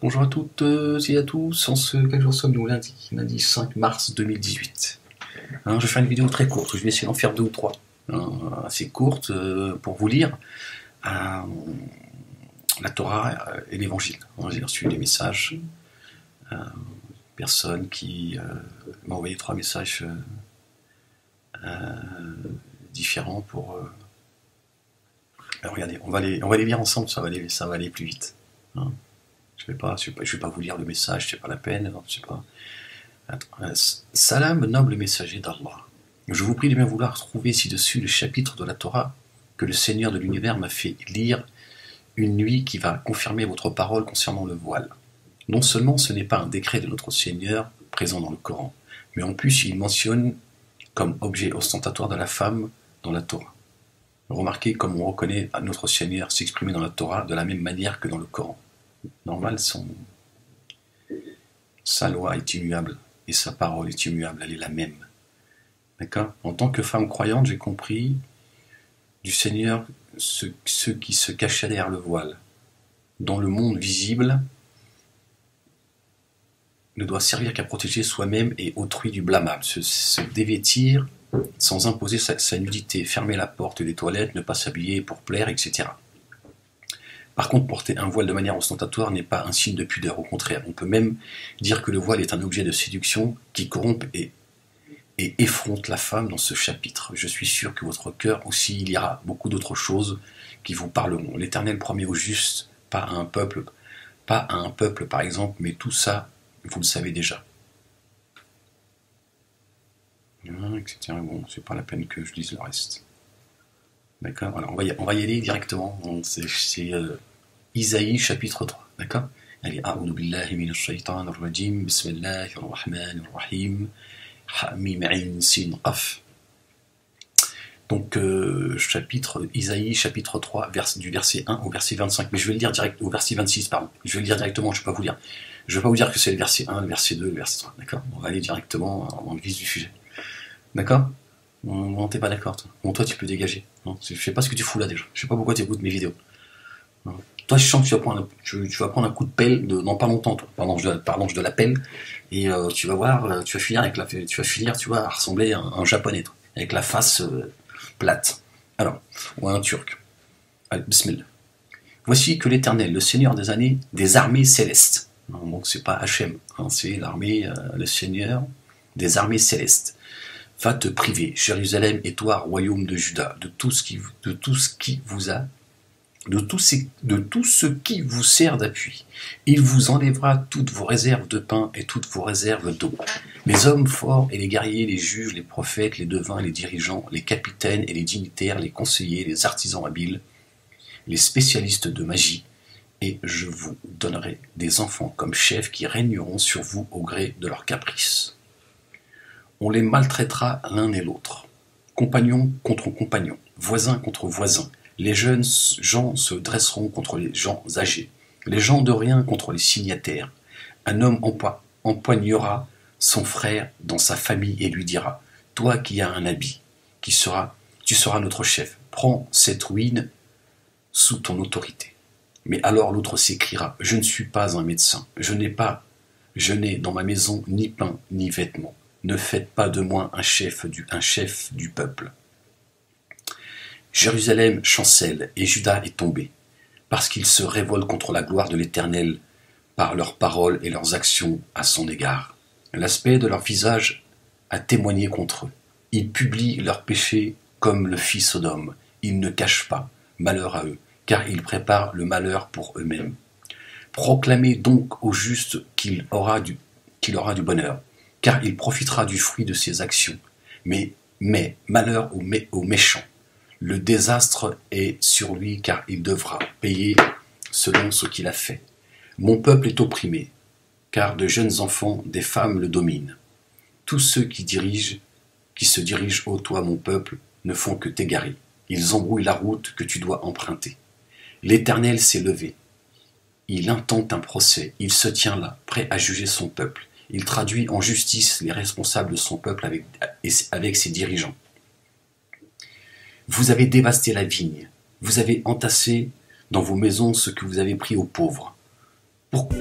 Bonjour à toutes et à tous, quel jour sommes-nous? Lundi 5 mars 2018. Je vais faire une vidéo très courte, je vais essayer d'en faire deux ou trois, assez courtes pour vous lire la Torah et l'Évangile. J'ai reçu des messages, personne qui m'a envoyé trois messages différents pour... regardez, on va les lire ensemble, ça va aller plus vite. Je vais pas vous lire le message, c'est pas la peine, c'est pas... Salam, noble messager d'Allah. Je vous prie de bien vouloir trouver ci-dessus le chapitre de la Torah que le Seigneur de l'univers m'a fait lire une nuit qui va confirmer votre parole concernant le voile. Non seulement ce n'est pas un décret de notre Seigneur présent dans le Coran, mais en plus il mentionne comme objet ostentatoire de la femme dans la Torah. Remarquez comme on reconnaît à notre Seigneur s'exprimer dans la Torah de la même manière que dans le Coran. Normal, sa loi est immuable et sa parole est immuable, elle est la même. D'accord? En tant que femme croyante, j'ai compris du Seigneur ce qui se cachait derrière le voile. Dans le monde visible, ne doit servir qu'à protéger soi-même et autrui du blâmable, se dévêtir sans imposer sa nudité, fermer la porte des toilettes, ne pas s'habiller pour plaire, etc. Par contre, porter un voile de manière ostentatoire n'est pas un signe de pudeur, au contraire. On peut même dire que le voile est un objet de séduction qui corrompt et effronte la femme dans ce chapitre. Je suis sûr que votre cœur aussi, il y aura beaucoup d'autres choses qui vous parleront. L'Éternel promet aux justes, pas à un peuple par exemple, mais tout ça, vous le savez déjà. Etc. Bon, c'est pas la peine que je lise le reste. D'accord? Alors, on va y aller directement. C'est Isaïe chapitre 3. D'accord? Allez, A'udhu billahi minash shaitanir rajim, bismillahir rahmanir rahim, Hamim Ain Sin Qaf. Donc, Isaïe chapitre 3, du verset 1 au verset 25. Mais je vais le lire au verset 26, pardon. Je vais le lire directement, je ne vais pas vous lire. Je ne vais pas vous dire que c'est le verset 1, le verset 2, le verset 3. D'accord? On va aller directement dans le vif du sujet. D'accord? Non, t'es pas d'accord, toi. Bon, toi, tu peux dégager. Non, je sais pas ce que tu fous là déjà. Je sais pas pourquoi tu écoutes mes vidéos. Non. Toi, je sens que tu vas prendre un coup de pelle dans pas longtemps, toi. Pardon, je de la pelle. Et tu vas voir, tu vas finir, tu vois, à ressembler à un japonais, toi, avec la face plate. Alors, ou à un turc. Allez, bismillah. Voici que l'Éternel, le Seigneur des années, des armées célestes. Non, donc c'est pas Hachem, c'est l'armée, le Seigneur des armées célestes. Va te priver, Jérusalem et toi, royaume de Juda, de tout ce qui vous sert d'appui. Il vous enlèvera toutes vos réserves de pain et toutes vos réserves d'eau. Les hommes forts et les guerriers, les juges, les prophètes, les devins, les dirigeants, les capitaines et les dignitaires, les conseillers, les artisans habiles, les spécialistes de magie, et je vous donnerai des enfants comme chefs qui régneront sur vous au gré de leurs caprices. On les maltraitera l'un et l'autre, compagnons contre compagnons, voisins contre voisins. Les jeunes gens se dresseront contre les gens âgés, les gens de rien contre les signataires. Un homme empoignera son frère dans sa famille et lui dira « Toi qui as un habit, tu seras notre chef, prends cette ruine sous ton autorité. » Mais alors l'autre s'écriera « Je ne suis pas un médecin, je n'ai dans ma maison ni pain ni vêtements. Ne faites pas de moi un chef du peuple. » Jérusalem chancelle et Juda est tombé, parce qu'ils se révoltent contre la gloire de l'Éternel par leurs paroles et leurs actions à son égard. L'aspect de leur visage a témoigné contre eux. Ils publient leurs péchés comme le fit Sodome. Ils ne cachent pas, malheur à eux, car ils préparent le malheur pour eux-mêmes. Proclamez donc au juste qu'il aura du bonheur, car il profitera du fruit de ses actions. Mais malheur aux méchants. Le désastre est sur lui, car il devra payer selon ce qu'il a fait. Mon peuple est opprimé, car de jeunes enfants, des femmes le dominent. Tous ceux qui se dirigent, ô toi, mon peuple, ne font que t'égarer. Ils embrouillent la route que tu dois emprunter. L'Éternel s'est levé. Il intente un procès. Il se tient là, prêt à juger son peuple. Il traduit en justice les responsables de son peuple avec ses dirigeants. Vous avez dévasté la vigne. Vous avez entassé dans vos maisons ce que vous avez pris aux pauvres. Pourquoi